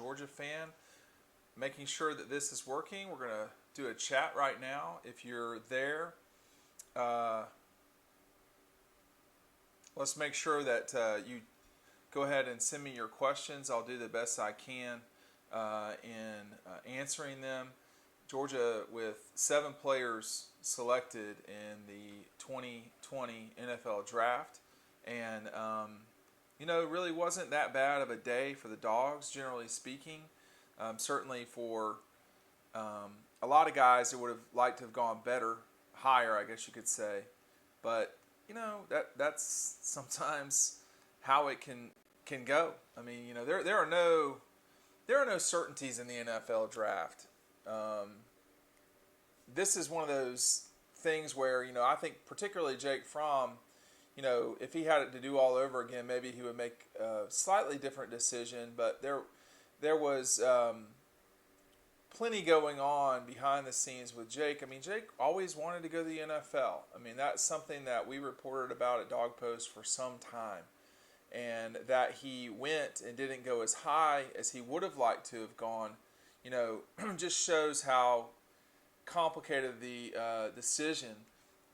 Georgia fan, making sure that this is working. We're going to do a chat right now. If you're there, let's make sure that you go ahead and send me your questions. I'll do the best I can in answering them. Georgia with 7 players selected in the 2020 NFL draft. And, it really wasn't that bad of a day for the Dogs, generally speaking. Certainly for a lot of guys that would have liked to have gone better, higher, I guess you could say. But, that's sometimes how it can go. I mean, there are no certainties in the NFL draft. This is one of those things where, I think particularly Jake Fromm, if he had it to do all over again, maybe he would make a slightly different decision. But there was plenty going on behind the scenes with Jake. I mean, Jake always wanted to go to the NFL. I mean, that's something that we reported about at Dog Post for some time. And that he went and didn't go as high as he would have liked to have gone, just shows how complicated the decision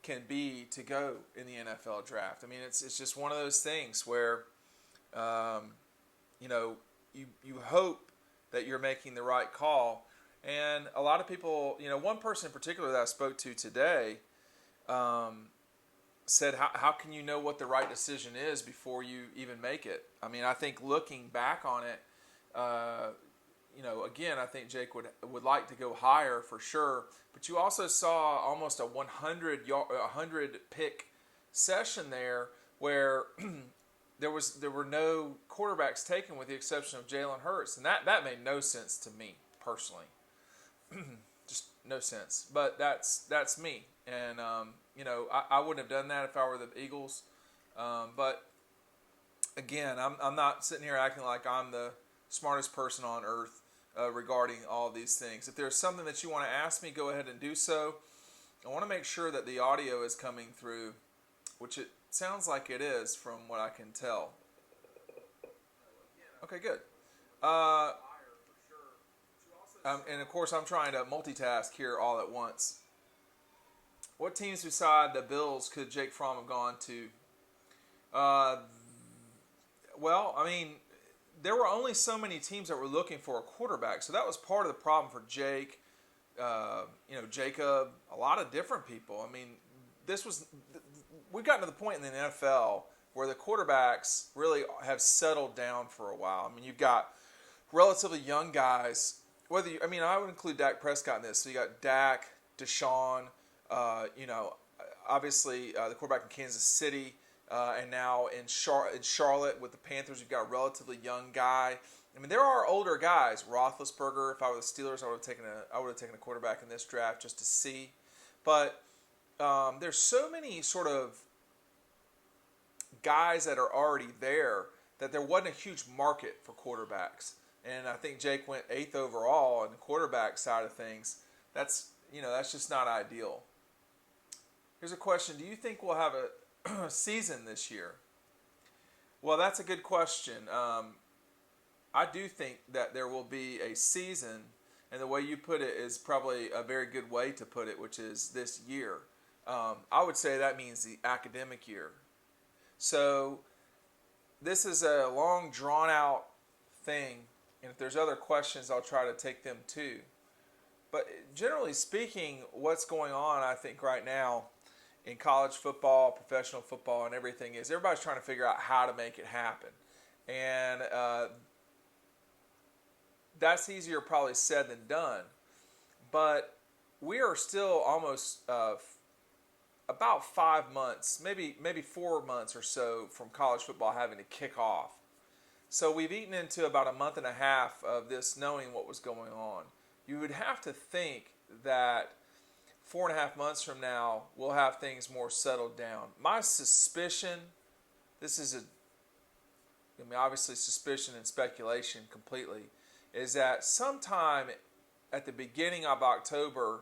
can be to go in the NFL draft. I mean, it's just one of those things where, you hope that you're making the right call. And a lot of people, one person in particular that I spoke to today said, how can you know what the right decision is before you even make it? I mean, I think looking back on it, again, I think Jake would like to go higher for sure. But you also saw almost a 100 pick session there where there were no quarterbacks taken with the exception of Jalen Hurts, and that made no sense to me personally. Just no sense. But that's me, and I wouldn't have done that if I were the Eagles. But again, I'm not sitting here acting like I'm the smartest person on earth regarding all these things. If there's something that you want to ask me, go ahead and do so. I want to make sure that the audio is coming through, which it sounds like it is from what I can tell. Okay, good. And of course, I'm trying to multitask here all at once. What teams beside the Bills could Jake Fromm have gone to? Well, I mean, there were only so many teams that were looking for a quarterback, so that was part of the problem for Jake. Jacob, a lot of different people. I mean, we've gotten to the point in the NFL where the quarterbacks really have settled down for a while. I mean, you've got relatively young guys. I would include Dak Prescott in this. So you got Dak, Deshaun, obviously the quarterback in Kansas City, and now in Charlotte with the Panthers, you've got a relatively young guy. I mean, there are older guys. Roethlisberger. If I were the Steelers, I would have taken a quarterback in this draft just to see. But there's so many sort of guys that are already there that there wasn't a huge market for quarterbacks. And I think Jake went 8th overall on the quarterback side of things. That's just not ideal. Here's a question. Do you think we'll have a season this year? Well, that's a good question. I do think that there will be a season, and the way you put it is probably a very good way to put it, which is this year. I would say that means the academic year. So this is a long, drawn-out thing, and if there's other questions, I'll try to take them too. But generally speaking, what's going on, I think, right now in college football, professional football, and everything is everybody's trying to figure out how to make it happen. And that's easier probably said than done. But we are still almost about 5 months, maybe 4 months or so from college football having to kick off. So we've eaten into about a month and a half of this knowing what was going on. You would have to think that 4.5 months from now, we'll have things more settled down. My suspicion, obviously suspicion and speculation completely, is that sometime at the beginning of October,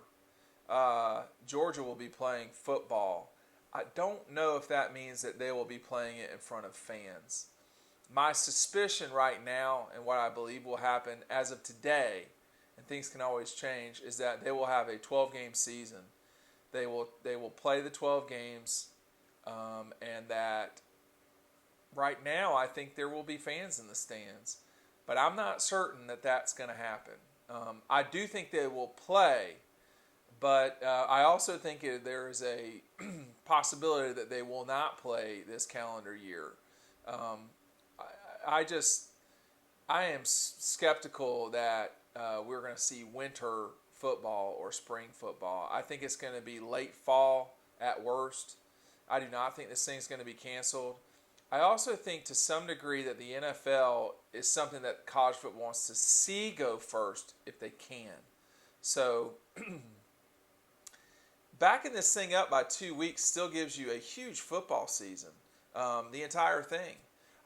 Georgia will be playing football. I don't know if that means that they will be playing it in front of fans. My suspicion right now, and what I believe will happen as of today, and things can always change, is that they will have a 12-game season. They will play the 12 games, and that right now I think there will be fans in the stands, but I'm not certain that that's going to happen. I do think they will play, but I also think there is a possibility that they will not play this calendar year. I am skeptical that we're going to see winter football or spring football. I think it's going to be late fall at worst. I do not think this thing's going to be canceled. I also think to some degree that the NFL is something that college football wants to see go first if they can. So backing this thing up by 2 weeks still gives you a huge football season, the entire thing.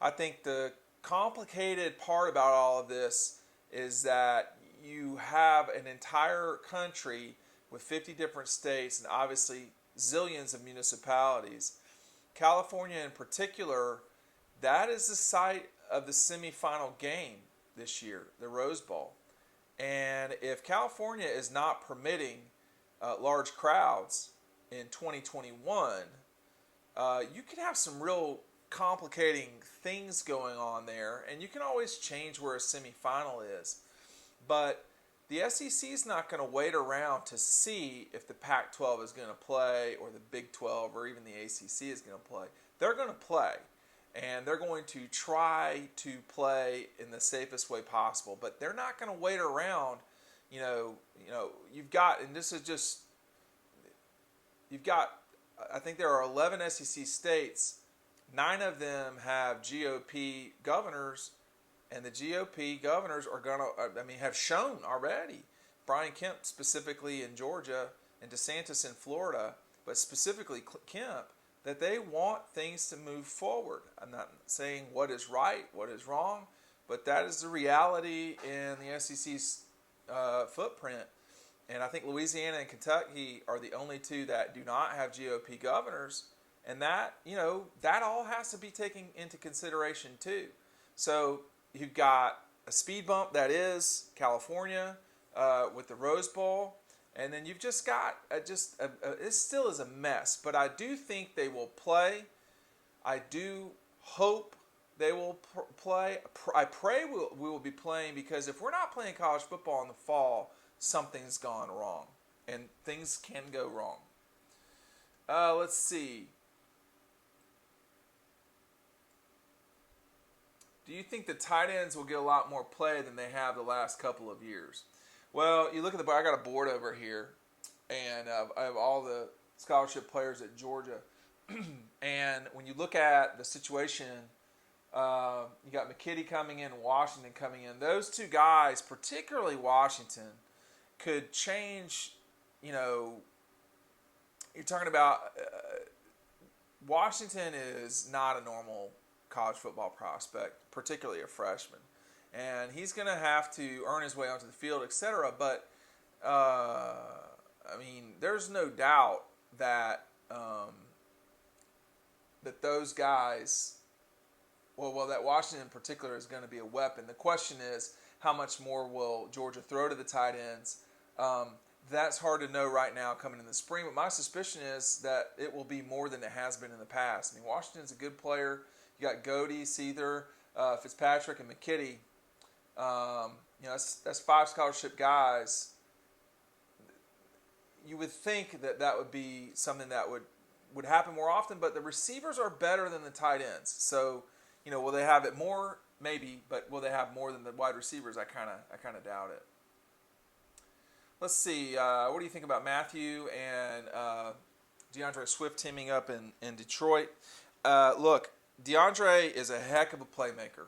I think the complicated part about all of this is that you have an entire country with 50 different states and obviously zillions of municipalities. California in particular, that is the site of the semifinal game this year, the Rose Bowl. And if California is not permitting large crowds in 2021, you could have some real complicating things going on there, and you can always change where a semifinal is. But the SEC is not going to wait around to see if the Pac-12 is going to play or the Big 12 or even the ACC is going to play. They're going to play, and they're going to try to play in the safest way possible. But they're not going to wait around. You've got, and this is just, you've got, I think there are 11 SEC states. 9 of them have GOP governors. And the GOP governors are have shown already. Brian Kemp specifically in Georgia and DeSantis in Florida, but specifically Kemp, that they want things to move forward. I'm not saying what is right, what is wrong, but that is the reality in the SEC's footprint. And I think Louisiana and Kentucky are the only 2 that do not have GOP governors. And that, that all has to be taken into consideration too. So you've got a speed bump that is California with the Rose Bowl, and then you've just got it still is a mess. But I do think they will play. I do hope they will play. I pray we will be playing, because if we're not playing college football in the fall, something's gone wrong, and things can go wrong. Let's see. Do you think the tight ends will get a lot more play than they have the last couple of years? Well, you look at I got a board over here, and I have all the scholarship players at Georgia. And when you look at the situation, you got McKitty coming in, Washington coming in. Those 2 guys, particularly Washington, could change, you're talking about Washington is not a normal college football prospect, particularly a freshman, and he's going to have to earn his way onto the field, etc. But there's no doubt that that those guys, that Washington in particular is going to be a weapon. The question is, how much more will Georgia throw to the tight ends? That's hard to know right now coming in the spring, but my suspicion is that it will be more than it has been in the past. Washington's a good player. You got Godey, Seether, Fitzpatrick, and McKitty. That's 5 scholarship guys. You would think that would be something that would happen more often, but the receivers are better than the tight ends. So, will they have it more? Maybe, but will they have more than the wide receivers? I kind of doubt it. Let's see. What do you think about Matthew and DeAndre Swift teaming up in Detroit? Look. DeAndre is a heck of a playmaker.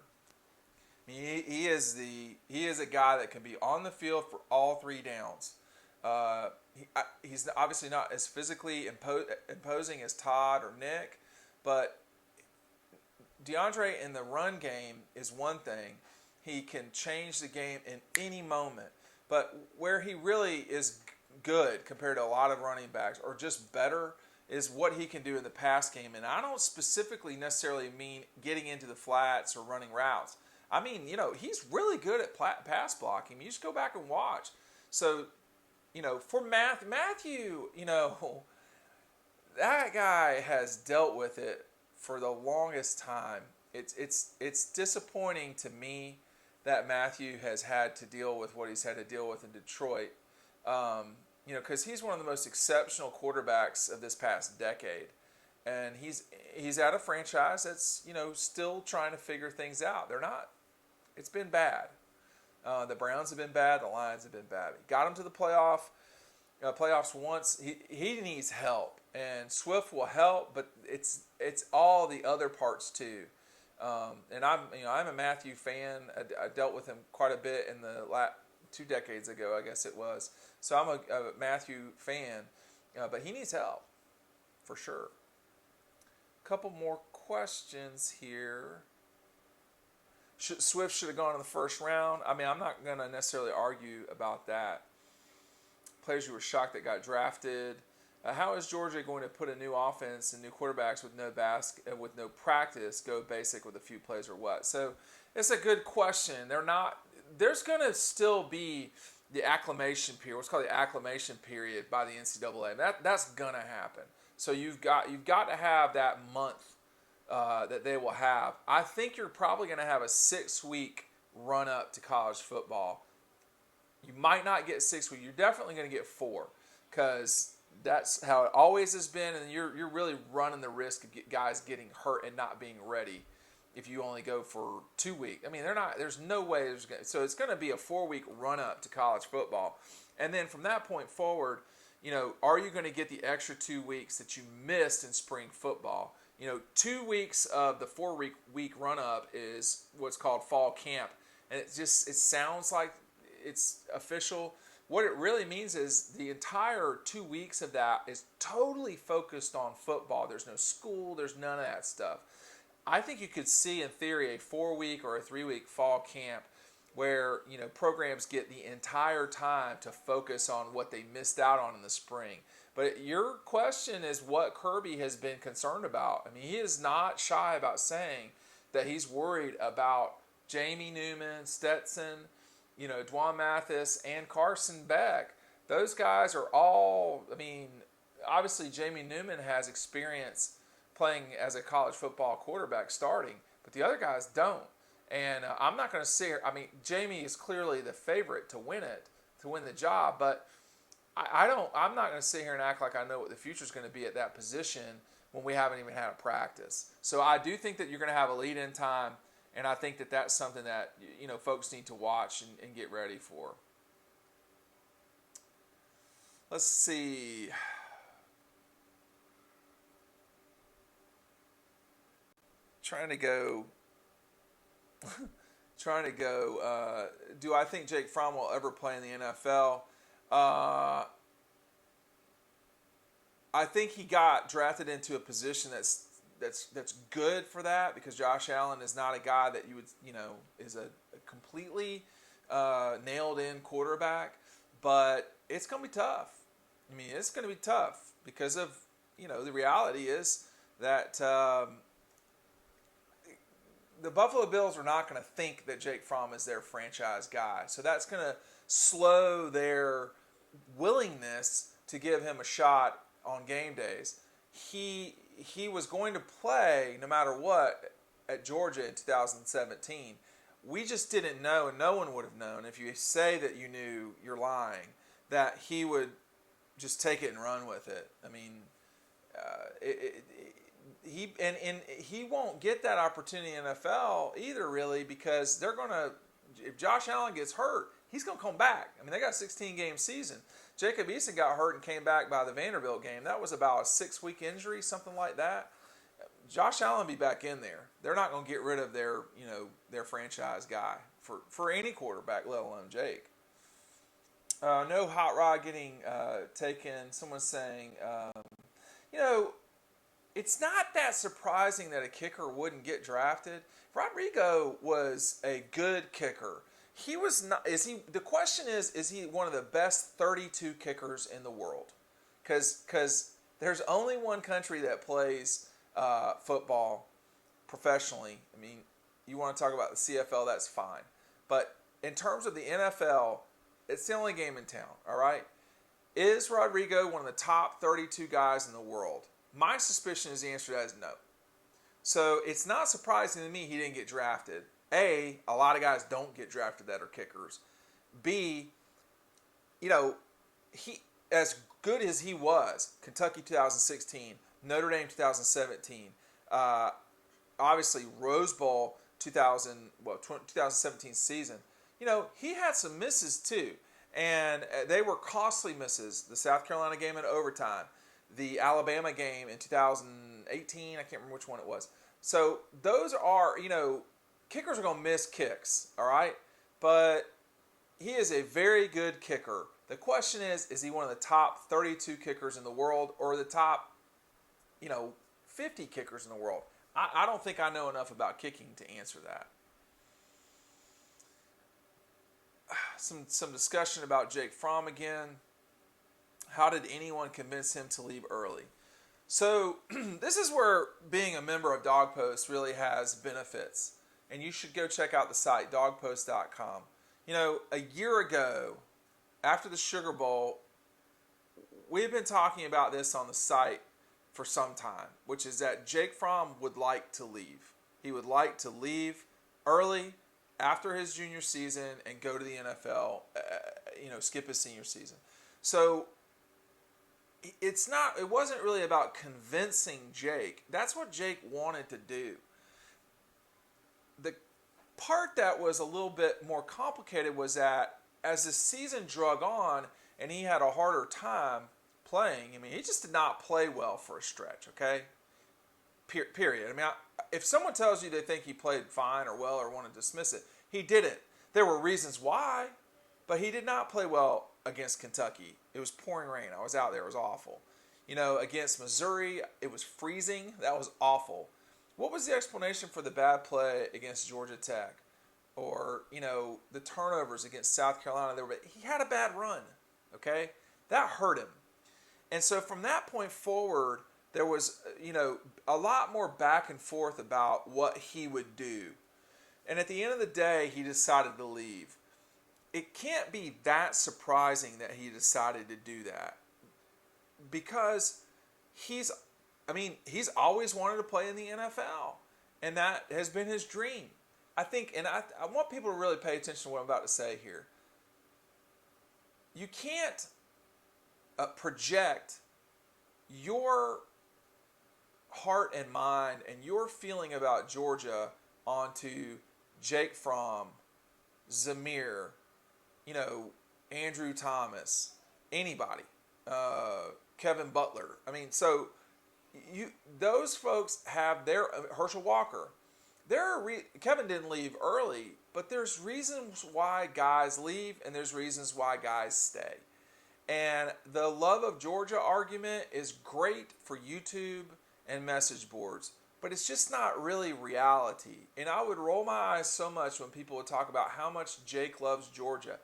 He is a guy that can be on the field for all 3 downs. He's obviously not as physically imposing as Todd or Nick, but DeAndre in the run game is one thing. He can change the game in any moment. But where he really is good compared to a lot of running backs, or just better, is what he can do in the pass game. And I don't specifically necessarily mean getting into the flats or running routes. I mean, he's really good at pass blocking. You just go back and watch. So, for Matthew, that guy has dealt with it for the longest time. It's disappointing to me that Matthew has had to deal with what he's had to deal with in Detroit. Because he's one of the most exceptional quarterbacks of this past decade, and he's at a franchise that's still trying to figure things out. They're not. It's been bad. The Browns have been bad. The Lions have been bad. He got him to the playoffs once. He needs help, and Swift will help, but it's all the other parts too. And I'm a Matthew fan. I dealt with him quite a bit in the 2 decades ago, I guess it was. So I'm a Matthew fan, but he needs help for sure. A couple more questions here. Swift should have gone in the first round. I mean, I'm not going to necessarily argue about that. Players you were shocked that got drafted. How is Georgia going to put a new offense and new quarterbacks with no practice go basic with a few plays or what? So it's a good question. There's going to still be the acclimation period, what's called the acclimation period by the NCAA. That's going to happen. So you've got to have that month that they will have. I think you're probably going to have a 6-week run up to college football. You might not get 6 weeks. You're definitely going to get 4 because that's how it always has been, and you're really running the risk of guys getting hurt and not being ready if you only go for 2 weeks. I mean, there's no way. So it's going to be a 4-week run up to college football. And then from that point forward, are you going to get the extra 2 weeks that you missed in spring football? 2 weeks of the 4-week run up is what's called fall camp. And it sounds like it's official. What it really means is the entire 2 weeks of that is totally focused on football. There's no school. There's none of that stuff. I think you could see, in theory, a 4-week or a 3-week fall camp where programs get the entire time to focus on what they missed out on in the spring. But your question is what Kirby has been concerned about. I mean, he is not shy about saying that he's worried about Jamie Newman, Stetson, Dwan Mathis, and Carson Beck. Those guys are all, obviously Jamie Newman has experience playing as a college football quarterback starting, but the other guys don't. And I'm not going to say, Jamie is clearly the favorite to win the job, but I'm not going to sit here and act like I know what the future is going to be at that position when we haven't even had a practice. So I do think that you're going to have a lead-in time, and I think that that's something that folks need to watch and get ready for. Let's see. Trying to go. Do I think Jake Fromm will ever play in the NFL? I think he got drafted into a position that's good for that because Josh Allen is not a guy that you would is a completely nailed in quarterback, but it's going to be tough. It's going to be tough because of the reality is that. The Buffalo Bills are not going to think that Jake Fromm is their franchise guy. So that's going to slow their willingness to give him a shot on game days. He was going to play no matter what at Georgia in 2017. We just didn't know, and no one would have known. If you say that you knew, you're lying, that he would just take it and run with it. He won't get that opportunity in the NFL either, really, because if Josh Allen gets hurt, he's going to come back. They got a 16-game season. Jacob Eason got hurt and came back by the Vanderbilt game. That was about a 6-week injury, something like that. Josh Allen will be back in there. They're not going to get rid of their franchise guy for any quarterback, let alone Jake. No hot rod getting taken. Someone's saying, it's not that surprising that a kicker wouldn't get drafted. Rodrigo was a good kicker. He was not. The question is he one of the best 32 kickers in the world? Because There's only one country that plays football professionally. I mean, you want to talk about the CFL, that's fine. But in terms of the NFL, it's the only game in town, all right? Is Rodrigo one of the top 32 guys in the world? My suspicion is the answer to that is no. So it's not surprising to me he didn't get drafted. A lot of guys don't get drafted that are kickers. B, he, as good as he was, Kentucky 2016, Notre Dame 2017, obviously Rose Bowl 2017 season, he had some misses too. And they were costly misses. The South Carolina game in overtime, the Alabama game in 2018, I can't remember which one it was. So those are, kickers are going to miss kicks, all right? But he is a very good kicker. The question is he one of the top 32 kickers in the world or the top, 50 kickers in the world? I don't think I know enough about kicking to answer that. Some discussion about Jake Fromm again. How did anyone convince him to leave early? So this is where being a member of Dog Post really has benefits. And you should go check out the site, dogpost.com. A year ago, after the Sugar Bowl, we've been talking about this on the site for some time, which is that Jake Fromm would like to leave. He would like to leave early after his junior season and go to the NFL, skip his senior season. So it wasn't really about convincing Jake. That's what Jake wanted to do. The part that was a little bit more complicated was that as the season drug on and he had a harder time playing, he just did not play well for a stretch, okay? Period. If someone tells you they think he played fine or well or want to dismiss it, he didn't. There were reasons why, but he did not play well against Kentucky. It was pouring rain. I was out there. It was awful. Against Missouri, it was freezing. That was awful. What was the explanation for the bad play against Georgia Tech? Or, the turnovers against South Carolina? He had a bad run, okay? That hurt him. And so from that point forward, there was, a lot more back and forth about what he would do. And at the end of the day, he decided to leave. It can't be that surprising that he decided to do that. Because he's always wanted to play in the NFL. And that has been his dream. I think, and I want people to really pay attention to what I'm about to say here. You can't project your heart and mind and your feeling about Georgia onto Jake Fromm, Zamir, Andrew Thomas, anybody, Kevin Butler. So those folks have their Herschel Walker. Kevin didn't leave early, but there's reasons why guys leave and there's reasons why guys stay. And the love of Georgia argument is great for YouTube and message boards, but it's just not really reality. And I would roll my eyes so much when people would talk about how much Jake loves Georgia.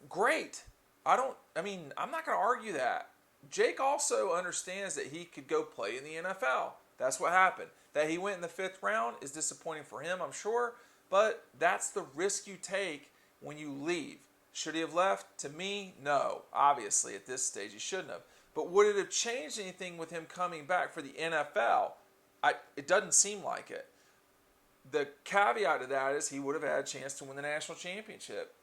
Great. I'm not going to argue that. Jake also understands that he could go play in the NFL. That's what happened. That he went in the 5th round is disappointing for him, I'm sure, but that's the risk you take when you leave. Should he have left? To me, no. Obviously, at this stage, he shouldn't have. But would it have changed anything with him coming back for the NFL? It doesn't seem like it. The caveat to that is he would have had a chance to win the national championship.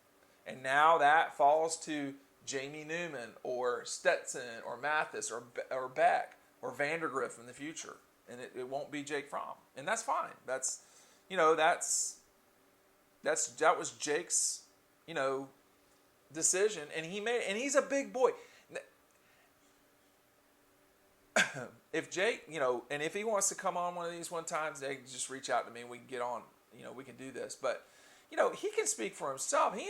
And now that falls to Jamie Newman or Stetson or Mathis or Beck or Vandergriff in the future. And it won't be Jake Fromm. And that's fine. That was Jake's, decision. And he's a big boy. If Jake, and if he wants to come on one of these one times, they can just reach out to me and we can get on, we can do this. But, he can speak for himself. He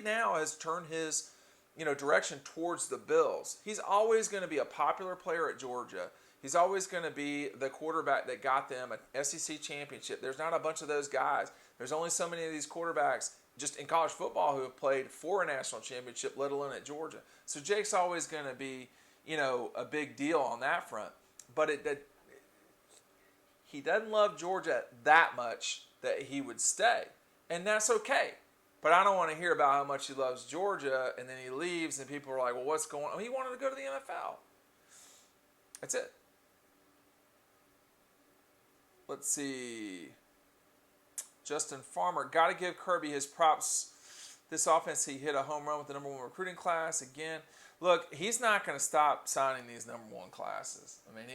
now has turned his, direction towards the Bills. He's always going to be a popular player at Georgia. He's always going to be the quarterback that got them an SEC championship. There's not a bunch of those guys. There's only so many of these quarterbacks just in college football who have played for a national championship, let alone at Georgia. So Jake's always going to be, a big deal on that front. But he doesn't love Georgia that much that he would stay. And that's okay. But I don't want to hear about how much he loves Georgia and then he leaves and people are like, well, what's going on? He wanted to go to the NFL. That's it. Let's see. Justin Farmer, got to give Kirby his props. This offense, he hit a home run with the number one recruiting class again. Look, he's not going to stop signing these number one classes. I mean,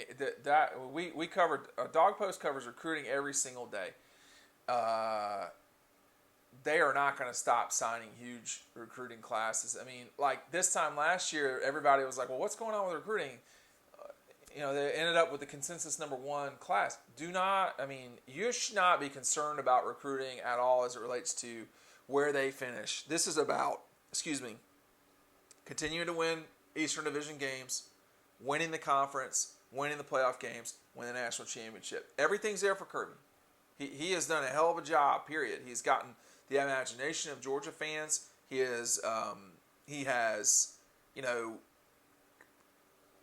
we covered Dog Post covers recruiting every single day. They are not going to stop signing huge recruiting classes. I mean, like this time last year, everybody was like, "Well, what's going on with recruiting?" They ended up with the consensus number one class. You should not be concerned about recruiting at all as it relates to where they finish. This is about, continuing to win Eastern Division games, winning the conference, winning the playoff games, winning the national championship. Everything's there for Kirby. He has done a hell of a job, period. He's gotten the imagination of Georgia fans. He has,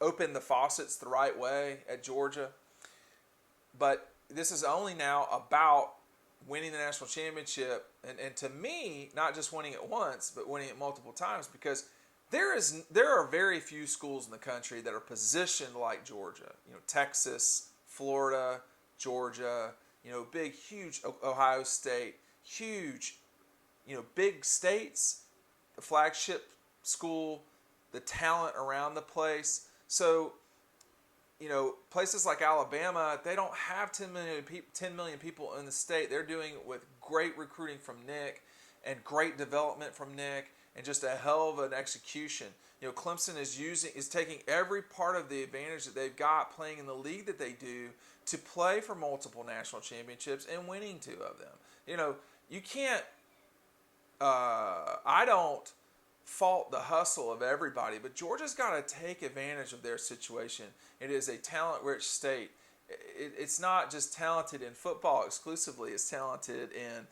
opened the faucets the right way at Georgia. But this is only now about winning the national championship. And to me, not just winning it once, but winning it multiple times, because there are very few schools in the country that are positioned like Georgia. Texas, Florida, Georgia, big, huge Ohio State, huge, big states, the flagship school, the talent around the place. So, places like Alabama, they don't have 10 million people in the state. They're doing it with great recruiting from Nick and great development from Nick and just a hell of an execution. Clemson is taking every part of the advantage that they've got playing in the league that they do to play for multiple national championships and winning 2 of them. You can't, I don't fault the hustle of everybody, but Georgia's got to take advantage of their situation. It is a talent-rich state. It's not just talented in football exclusively. It's talented in,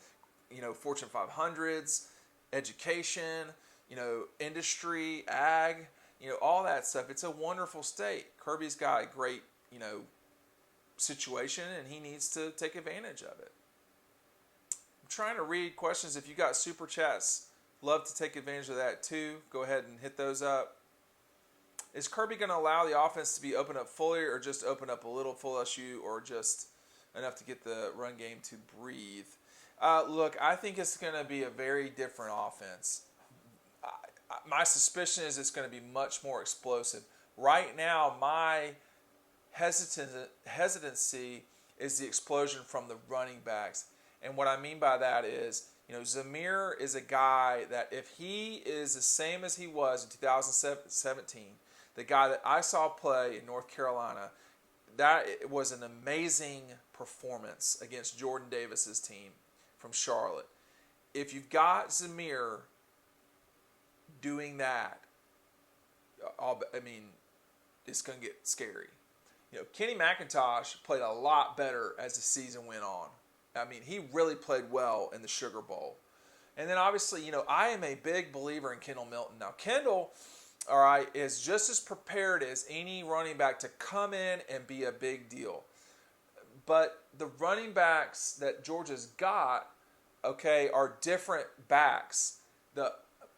Fortune 500s, education, industry, ag, all that stuff. It's a wonderful state. Kirby's got a great, situation, and he needs to take advantage of it. I'm trying to read questions. If you got super chats, love to take advantage of that too. Go ahead and hit those up. Is Kirby going to allow the offense to be open up fully, or just open up a little full LSU, or just enough to get the run game to breathe? Look, I think it's going to be a very different offense. My suspicion is it's going to be much more explosive. Right now, my hesitancy is the explosion from the running backs. And what I mean by that is, Zamir is a guy that if he is the same as he was in 2017, the guy that I saw play in North Carolina, that was an amazing performance against Jordan Davis's team from Charlotte. If you've got Zamir doing that, it's going to get scary. Kenny McIntosh played a lot better as the season went on. He really played well in the Sugar Bowl. And then obviously, I am a big believer in Kendall Milton. Now, Kendall, all right, is just as prepared as any running back to come in and be a big deal. But the running backs that Georgia's got, are different backs.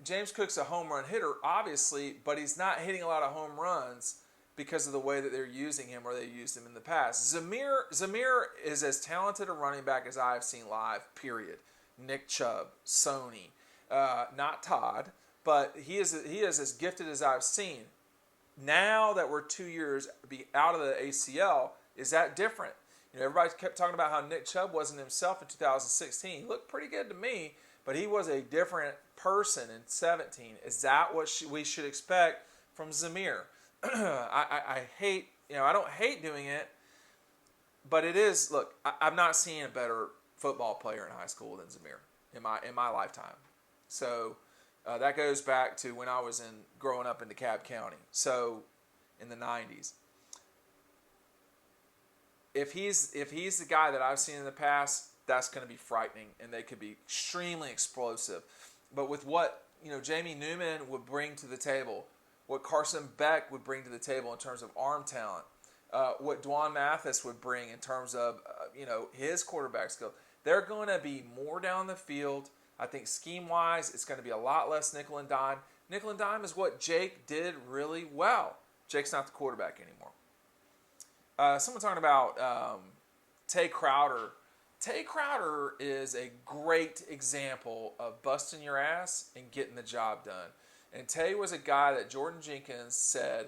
James Cook's a home run hitter, obviously, but he's not hitting a lot of home runs because of the way that they're using him or they used him in the past. Zamir is as talented a running back as I've seen live, period. Nick Chubb, Sony, not Todd, but he is as gifted as I've seen. Now that we're 2 years out of the ACL, is that different? Everybody kept talking about how Nick Chubb wasn't himself in 2016. He looked pretty good to me, but he was a different person in 17. Is that what we should expect from Zamir? I hate, I don't hate doing it, but it is, look, I'm not seeing a better football player in high school than Zamir in my lifetime. So that goes back to when I was growing up in DeKalb County, so in the 90s. If he's the guy that I've seen in the past, that's going to be frightening, and they could be extremely explosive. But with what Jamie Newman would bring to the table, what Carson Beck would bring to the table in terms of arm talent, what Dwan Mathis would bring in terms of his quarterback skill. They're going to be more down the field. I think scheme-wise, it's going to be a lot less nickel and dime. Nickel and dime is what Jake did really well. Jake's not the quarterback anymore. Someone talking about Tay Crowder. Tay Crowder is a great example of busting your ass and getting the job done. And Tay was a guy that Jordan Jenkins said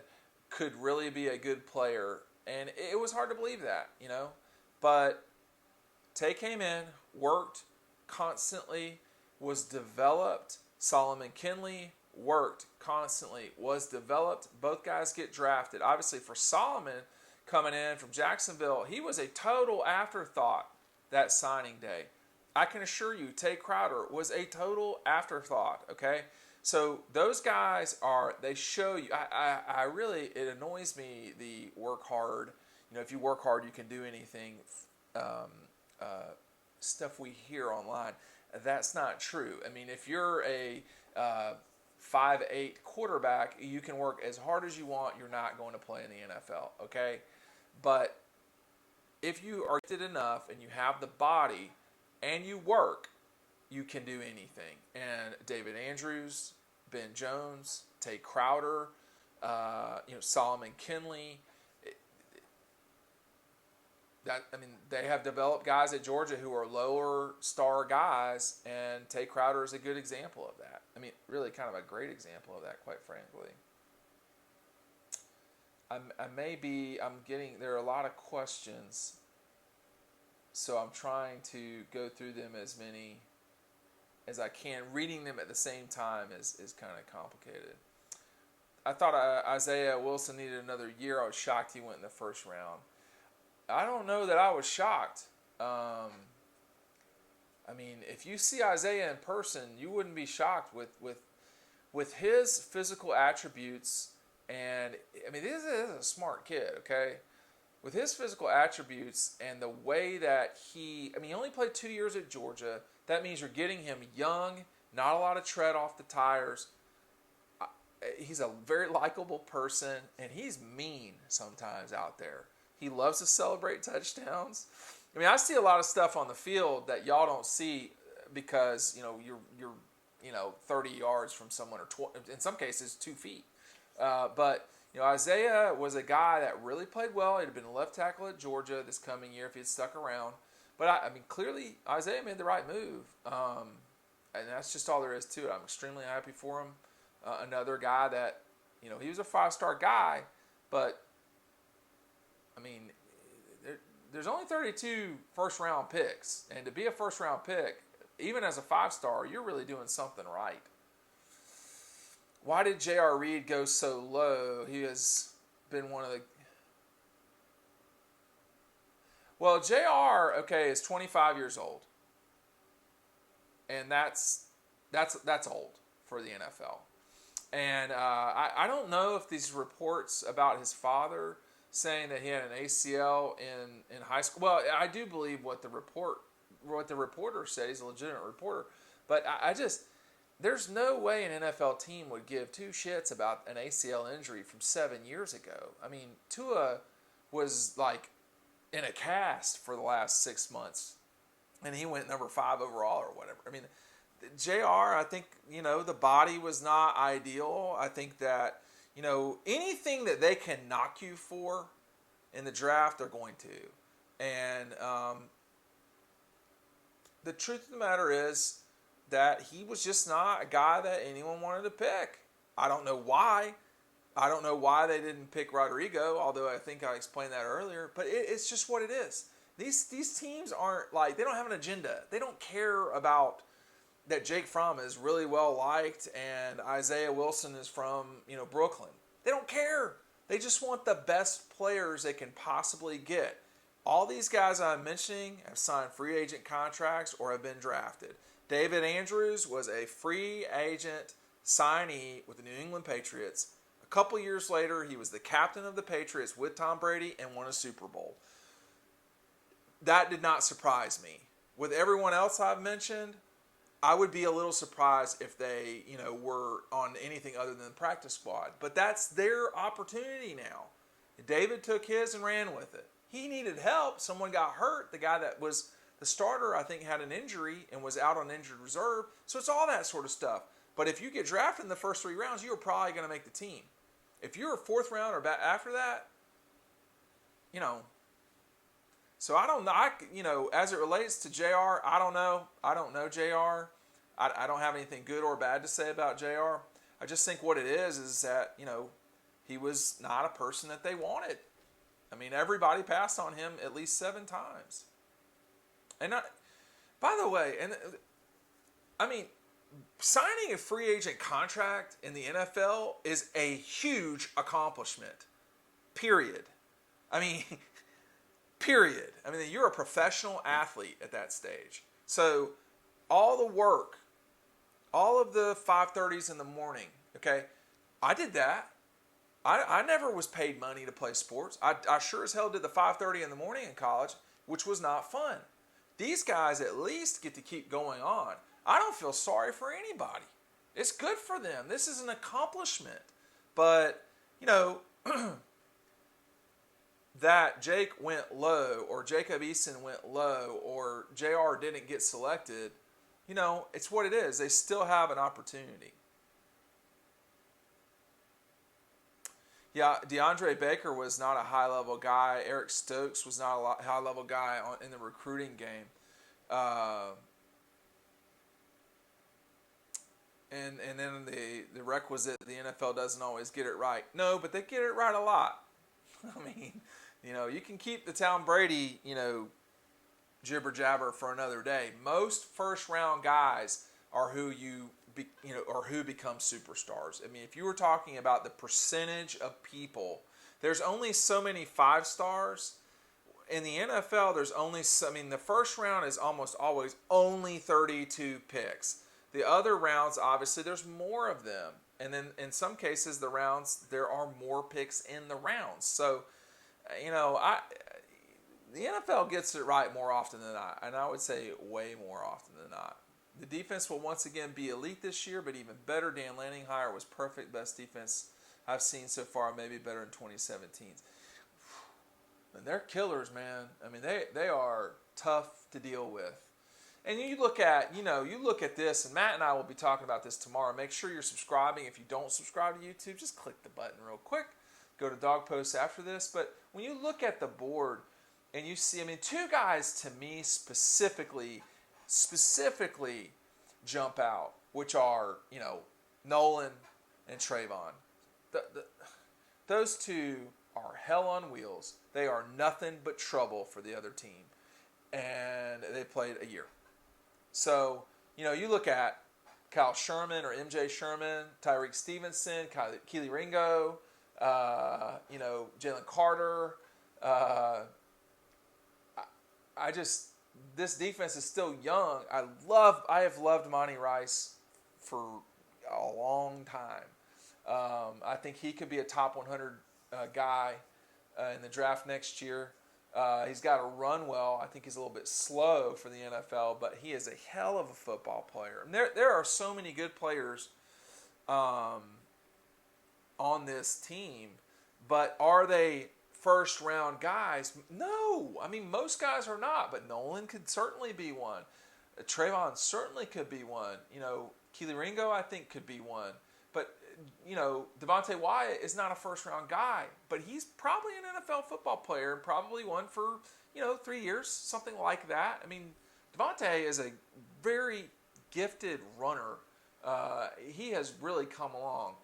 could really be a good player. And it was hard to believe that, But Tay came in, worked constantly, was developed. Solomon Kinley worked constantly, was developed. Both guys get drafted. Obviously, for Solomon coming in from Jacksonville, he was a total afterthought that signing day. I can assure you, Tay Crowder was a total afterthought, okay? So those guys they show you, I really, it annoys me, the work hard. If you work hard, you can do anything. Stuff we hear online. That's not true. I mean, if you're a 5'8" quarterback, you can work as hard as you want. You're not going to play in the NFL, okay? But if you are gifted enough and you have the body and you work, you can do anything. And David Andrews, Ben Jones, Tay Crowder, Solomon Kinley. They have developed guys at Georgia who are lower star guys, and Tay Crowder is a good example of that. Really kind of a great example of that, quite frankly. There are a lot of questions, so I'm trying to go through them as many as I can. Reading them at the same time is kind of complicated. I thought Isaiah Wilson needed another year. I was shocked he went in the first round. I don't know that I was shocked. If you see Isaiah in person, you wouldn't be shocked with his physical attributes. And this is a smart kid, okay? With his physical attributes and the way that he only played 2 years at Georgia. That means you're getting him young, not a lot of tread off the tires. He's a very likable person, and he's mean sometimes out there. He loves to celebrate touchdowns. I see a lot of stuff on the field that y'all don't see because you're 30 yards from someone, or in some cases 2 feet. But Isaiah was a guy that really played well. He'd have been a left tackle at Georgia this coming year if he'd stuck around. But clearly Isaiah made the right move, and that's just all there is to it. I'm extremely happy for him. Another guy that he was a 5-star guy, but there's only 32 first-round picks. And to be a first-round pick, even as a 5-star, you're really doing something right. Why did J.R. Reed go so low? He has been one of the... Well, J.R., is 25 years old. And that's old for the NFL. And I don't know if these reports about his father saying that he had an ACL in high school. Well, I do believe what the reporter said. He's a legitimate reporter. But there's no way an NFL team would give 2 shits about an ACL injury from 7 years ago. Tua was in a cast for the last 6 months, and he went number 5 overall or whatever. JR, I think, the body was not ideal. I think that, anything that they can knock you for in the draft, they're going to. And the truth of the matter is that he was just not a guy that anyone wanted to pick. I don't know why. I don't know why they didn't pick Rodrigo, although I think I explained that earlier. But it's just what it is. These teams aren't they don't have an agenda. They don't care about that Jake Fromm is really well liked and Isaiah Wilson is from, Brooklyn. They don't care. They just want the best players they can possibly get. All these guys I'm mentioning have signed free agent contracts or have been drafted. David Andrews was a free agent signee with the New England Patriots. A couple years later, he was the captain of the Patriots with Tom Brady and won a Super Bowl. That did not surprise me. With everyone else I've mentioned, I would be a little surprised if they, were on anything other than the practice squad. But that's their opportunity now. David took his and ran with it. He needed help. Someone got hurt. The guy that was the starter, I think, had an injury and was out on injured reserve. So it's all that sort of stuff. But if you get drafted in the first 3 rounds, you're probably going to make the team. If you're a 4th round or after that, So I don't know. As it relates to JR, I don't know. I don't know JR. I don't have anything good or bad to say about JR. I just think what it is that, he was not a person that they wanted. I mean, everybody passed on him at least 7 times. And by the way, signing a free agent contract in the NFL is a huge accomplishment. Period. Period. You're a professional athlete at that stage. So all the work, all of the 5:30s in the morning, okay, I did that. I never was paid money to play sports. I sure as hell did the 5:30 in the morning in college, which was not fun. These guys at least get to keep going on. I don't feel sorry for anybody. It's good for them. This is an accomplishment. But, that Jake went low or Jacob Eason went low or JR didn't get selected, it's what it is. They still have an opportunity. Yeah, DeAndre Baker was not a high-level guy. Eric Stokes was not a high-level guy in the recruiting game. And then the requisite, the NFL doesn't always get it right. No, but they get it right a lot. You can keep the Tom Brady, jibber jabber for another day. Most first-round guys are who who become superstars. If you were talking about the percentage of people, there's only so many 5 stars. In the NFL, there's only the first round is almost always only 32 picks. The other rounds, obviously, there's more of them. And then in some cases, the rounds, there are more picks in the rounds. So, the NFL gets it right more often than not. And I would say way more often than not. The defense will once again be elite this year, but even better. Dan Lanninghire was perfect. Best defense I've seen so far, maybe better than 2017. And they're killers, man. They are tough to deal with. And you look at this, and Matt and I will be talking about this tomorrow. Make sure you're subscribing. If you don't subscribe to YouTube, just click the button real quick. Go to Dog Posts after this. But when you look at the board and you see, 2 guys to me specifically jump out, which are, Nolan and Trayvon. Those 2 are hell on wheels. They are nothing but trouble for the other team. And they played a year. So, you look at Kyle Sherman or MJ Sherman, Tyreek Stevenson, Keely Ringo, Jalen Carter. This defense is still young. I have loved Monty Rice for a long time. I think he could be a top 100 guy in the draft next year. He's got to run well. I think he's a little bit slow for the NFL, but he is a hell of a football player. And there are so many good players on this team, but are they first-round guys? No. Most guys are not, but Nolan could certainly be one. Trayvon certainly could be one. Keely Ringo, I think, could be one. But, Devontae Wyatt is not a first-round guy, but he's probably an NFL football player and probably one for, 3 years, something like that. Devontae is a very gifted runner. He has really come along.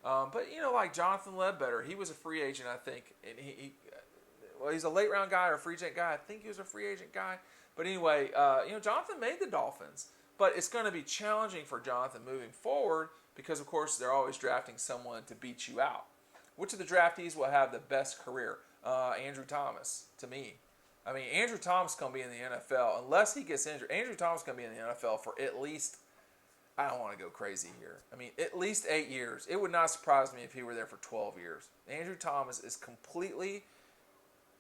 But, like Jonathan Ledbetter, he was a free agent, I think. And he's a late-round guy or a free agent guy. I think he was a free agent guy. But anyway, Jonathan made the Dolphins. But it's going to be challenging for Jonathan moving forward because, of course, they're always drafting someone to beat you out. Which of the draftees will have the best career? Andrew Thomas, to me. Andrew Thomas is going to be in the NFL. Unless he gets injured, Andrew Thomas is going to be in the NFL for at least, I don't want to go crazy here. At least 8 years. It would not surprise me if he were there for 12 years. Andrew Thomas is completely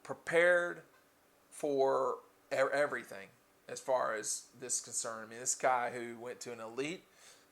prepared for everything. as far as this is concerned. I mean, this guy who went to an elite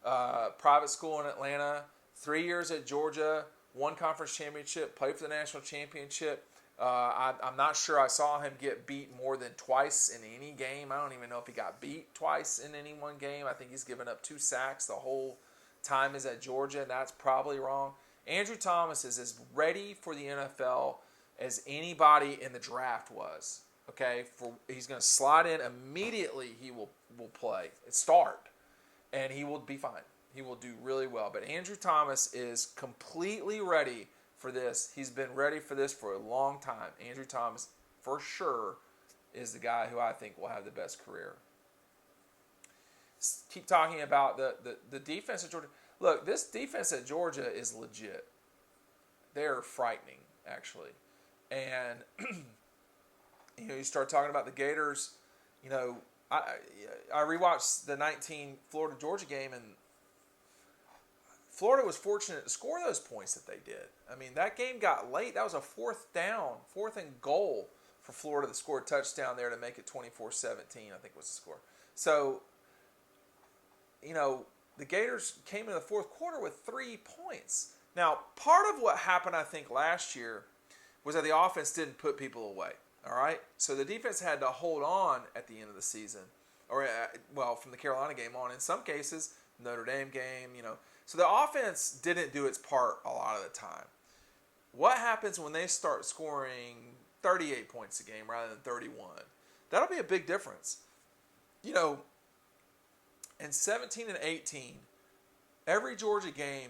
private school in Atlanta, 3 years at Georgia, won conference championship, played for the national championship. I'm not sure I saw him get beat more than twice in any game. I don't even know if he got beat twice in any one game. I think he's given up 2 sacks the whole time he's at Georgia, and that's probably wrong. Andrew Thomas is as ready for the NFL as anybody in the draft was. Okay, he's going to slide in immediately. He will play, start, and he will be fine. He will do really well. But Andrew Thomas is completely ready for this. He's been ready for this for a long time. Andrew Thomas, for sure, is the guy who I think will have the best career. Keep talking about the defense at Georgia. Look, this defense at Georgia is legit. They're frightening, actually. And, you start talking about the Gators. I rewatched the 19 Florida-Georgia game, and Florida was fortunate to score those points that they did. I mean, that game got late. That was a 4th and goal for Florida to score a touchdown there to make it 24-17, I think was the score. So, the Gators came into the fourth quarter with 3 points. Now, part of what happened, I think, last year was that the offense didn't put people away. All right? So the defense had to hold on at the end of the season. Or, from the Carolina game on. In some cases, Notre Dame game, So the offense didn't do its part a lot of the time. What happens when they start scoring 38 points a game rather than 31? That'll be a big difference. In 17 and 18, every Georgia game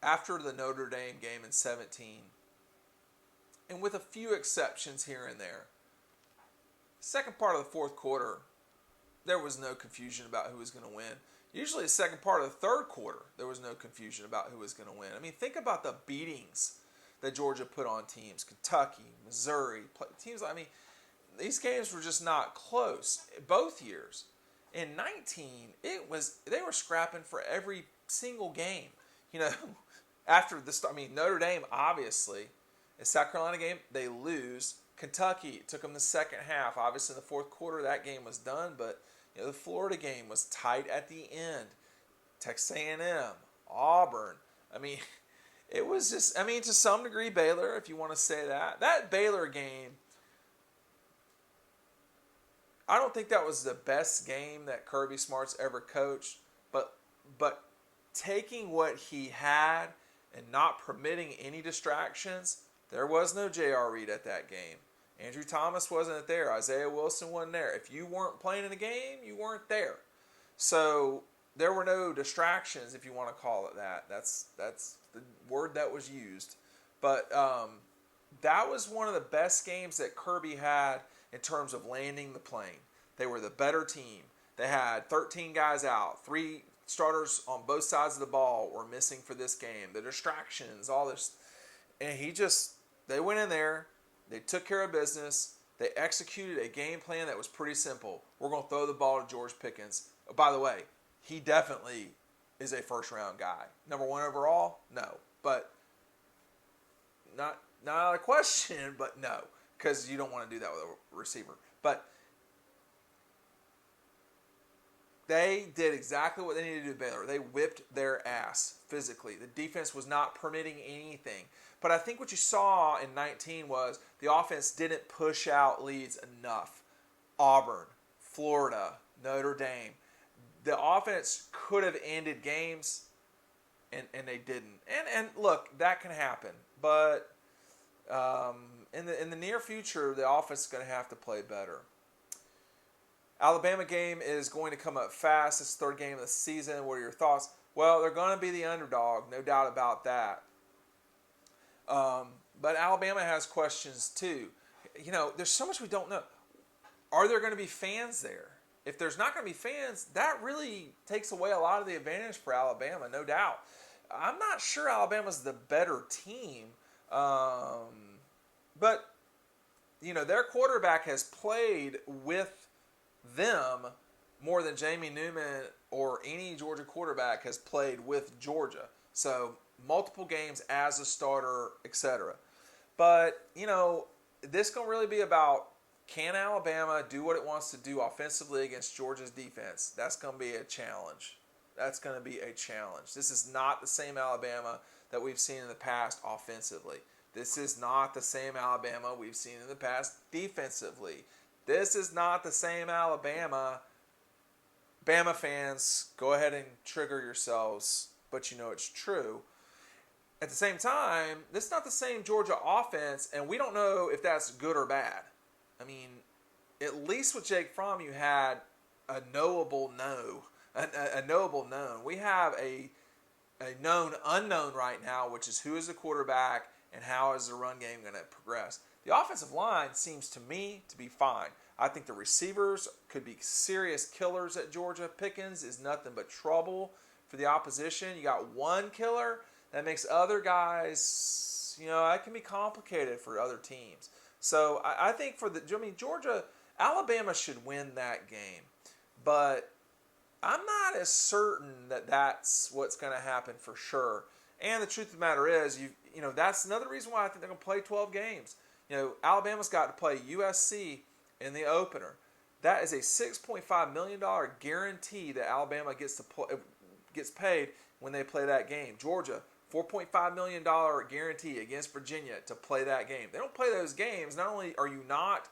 after the Notre Dame game in 17, and with a few exceptions here and there, second part of the fourth quarter, there was no confusion about who was going to win. Usually the second part of the third quarter, there was no confusion about who was going to win. I mean, think about the beatings that Georgia put on teams. Kentucky, Missouri, teams. I mean, these games were just not close both years. In 19, they were scrapping for every single game. After the Notre Dame, obviously, the South Carolina game, they lose. Kentucky, it took them the second half. Obviously, in the fourth quarter, that game was done, but the Florida game was tight at the end. Texas A&M, Auburn. I mean, it was just, to some degree, Baylor, if you want to say that. That Baylor game, I don't think that was the best game that Kirby Smart's ever coached, but taking what he had and not permitting any distractions, there was no J.R. Reed at that game. Andrew Thomas wasn't there. Isaiah Wilson wasn't there. If you weren't playing in the game, you weren't there. So there were no distractions, if you want to call it that. That's the word that was used. But that was one of the best games that Kirby had in terms of landing the plane. They were the better team. They had 13 guys out. 3 starters on both sides of the ball were missing for this game. The distractions, all this. And they went in there. They took care of business. They executed a game plan that was pretty simple. We're going to throw the ball to George Pickens. Oh, by the way, he definitely is a first-round guy. Number 1 overall? No. But not a question, but no. Because you don't want to do that with a receiver. But they did exactly what they needed to do to Baylor. They whipped their ass physically. The defense was not permitting anything. But I think what you saw in 19 was the offense didn't push out leads enough. Auburn, Florida, Notre Dame. The offense could have ended games, and they didn't. And look, that can happen. But in the near future, the offense is going to have to play better. Alabama game is going to come up fast. It's the 3rd game of the season. What are your thoughts? Well, they're going to be the underdog, no doubt about that. But Alabama has questions too. There's so much we don't know. Are there going to be fans there? If there's not going to be fans, that really takes away a lot of the advantage for Alabama, no doubt. I'm not sure Alabama's the better team. But, their quarterback has played with them more than Jamie Newman or any Georgia quarterback has played with Georgia. So, multiple games as a starter, etc. But, this going to really be about can Alabama do what it wants to do offensively against Georgia's defense? That's going to be a challenge. That's going to be a challenge. This is not the same Alabama that we've seen in the past offensively. This is not the same Alabama we've seen in the past defensively. This is not the same Alabama. Bama fans, go ahead and trigger yourselves, but you know it's true. At the same time, this is not the same Georgia offense, and we don't know if that's good or bad. I mean, at least with Jake Fromm, you had a knowable known. We have a known unknown right now, which is who is the quarterback and how is the run game going to progress. The offensive line seems to me to be fine. I think the receivers could be serious killers at Georgia. Pickens is nothing but trouble for the opposition. You got one killer. That makes other guys, that can be complicated for other teams. So I think Georgia, Alabama should win that game. But I'm not as certain that that's what's going to happen for sure. And the truth of the matter is, that's another reason why I think they're going to play 12 games. Alabama's got to play USC in the opener. That is a $6.5 million guarantee that Alabama gets paid when they play that game. Georgia, $4.5 million guarantee against Virginia to play that game. They don't play those games. Not only are you not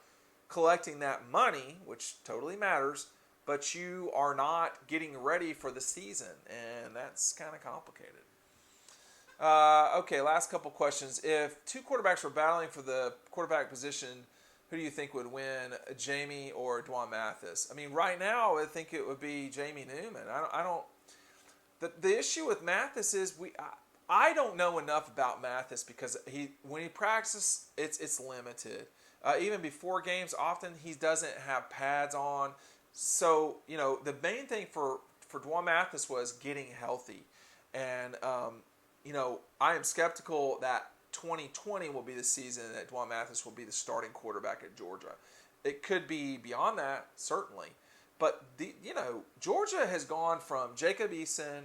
collecting that money, which totally matters, but you are not getting ready for the season, and that's kind of complicated. Okay, last couple questions. If two quarterbacks were battling for the quarterback position, who do you think would win, Jamie or Dwan Mathis? I mean, right now, I think it would be Jamie Newman. I don't. The issue with Mathis is I don't know enough about Mathis because when he practices, it's limited. Even before games, often he doesn't have pads on. So, the main thing for Dwan Mathis was getting healthy. And, I am skeptical that 2020 will be the season that Dwan Mathis will be the starting quarterback at Georgia. It could be beyond that, certainly. But, Georgia has gone from Jacob Eason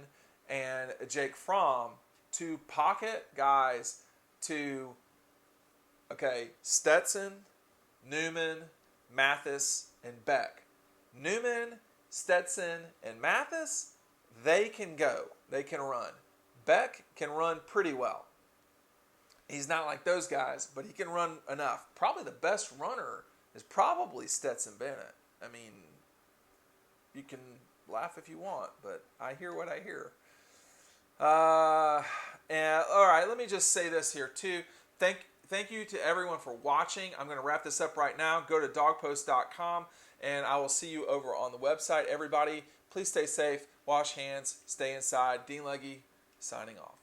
and Jake Fromm to pocket guys to, Stetson, Newman, Mathis, and Beck. Newman, Stetson, and Mathis, they can go. They can run. Beck can run pretty well. He's not like those guys, but he can run enough. Probably the best runner is probably Stetson Bennett. I mean, you can laugh if you want, but I hear what I hear. And all right, let me just say this here too. Thank you to everyone for watching. I'm going to wrap this up right now. Go to dogpost.com, and I will see you over on the website. Everybody, please stay safe, wash hands, stay inside. Dean Legge, signing off.